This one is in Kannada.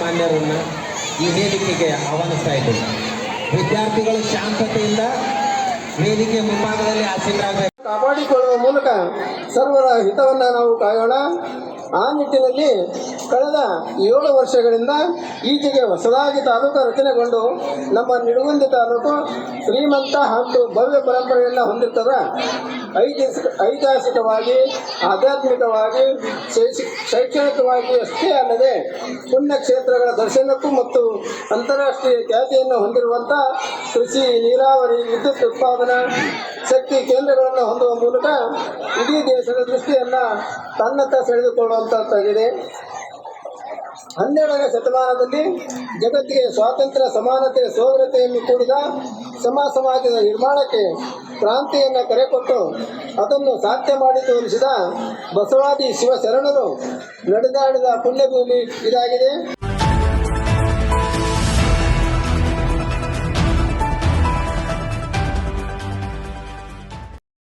ಗಣ್ಯಮಾನ್ಯರನ್ನು ಈ ವೇದಿಕೆಗೆ ಆಹ್ವಾನಿಸ್ತಾ ಇದ್ದೇನೆ. ವಿದ್ಯಾರ್ಥಿಗಳು ಶಾಂತತೆಯಿಂದ ವೇದಿಕೆ ಮುಂಭಾಗದಲ್ಲಿ ಆಸೀನರಾಗಬೇಕು. ಕಾಪಾಡಿಕೊಳ್ಳುವ ಮೂಲಕ ಸರ್ವರ ಹಿತವನ್ನು ನಾವು ಕಾಯೋಣ. ಆ ನಿಟ್ಟಿನಲ್ಲಿ ಕಳೆದ 7 ವರ್ಷಗಳಿಂದ ಈಚೆಗೆ ಹೊಸದಾಗಿ ತಾಲೂಕು ರಚನೆಗೊಂಡು ನಮ್ಮ ನಿಡಗುಂದಿ ತಾಲೂಕು ಶ್ರೀಮಂತ ಹಾಗೂ ಭವ್ಯ ಪರಂಪರೆಯನ್ನು ಹೊಂದಿರ್ತದೆ. ಐತಿಹಾಸಿಕವಾಗಿ, ಆಧ್ಯಾತ್ಮಿಕವಾಗಿ, ಶೈಕ್ಷಣಿಕವಾಗಿ ಅಷ್ಟೇ ಅಲ್ಲದೆ ಪುಣ್ಯಕ್ಷೇತ್ರಗಳ ದರ್ಶನಕ್ಕೂ ಮತ್ತು ಅಂತಾರಾಷ್ಟ್ರೀಯ ಖ್ಯಾತಿಯನ್ನು ಹೊಂದಿರುವಂಥ ಕೃಷಿ, ನೀರಾವರಿ, ವಿದ್ಯುತ್ ಉತ್ಪಾದನಾ ಶಕ್ತಿ ಕೇಂದ್ರಗಳನ್ನು ಹೊಂದುವ ಮೂಲಕ ಇಡೀ ದೇಶದ ದೃಷ್ಟಿಯನ್ನು ತನ್ನತ್ತ ಸೆಳೆದುಕೊಳ್ಳುವಂತಾಗಿದೆ. 12ನೇ ಶತಮಾನದಲ್ಲಿ ಜಗತ್ತಿಗೆ ಸ್ವಾತಂತ್ರ್ಯ, ಸಮಾನತೆ, ಸೋದರತೆಯನ್ನು ಕೂಡಿದ ಸಮಾಜದ ನಿರ್ಮಾಣಕ್ಕೆ ಕ್ರಾಂತಿಯನ್ನು ಕರೆಕೊಟ್ಟು ಅದನ್ನು ಸಾಧ್ಯ ಮಾಡಿ ತೋರಿಸಿದ ಬಸವಾದಿ ಶಿವಶರಣರು ನಡೆದಾಡಿದ ಪುಣ್ಯಭೂಮಿ ಇದಾಗಿದೆ.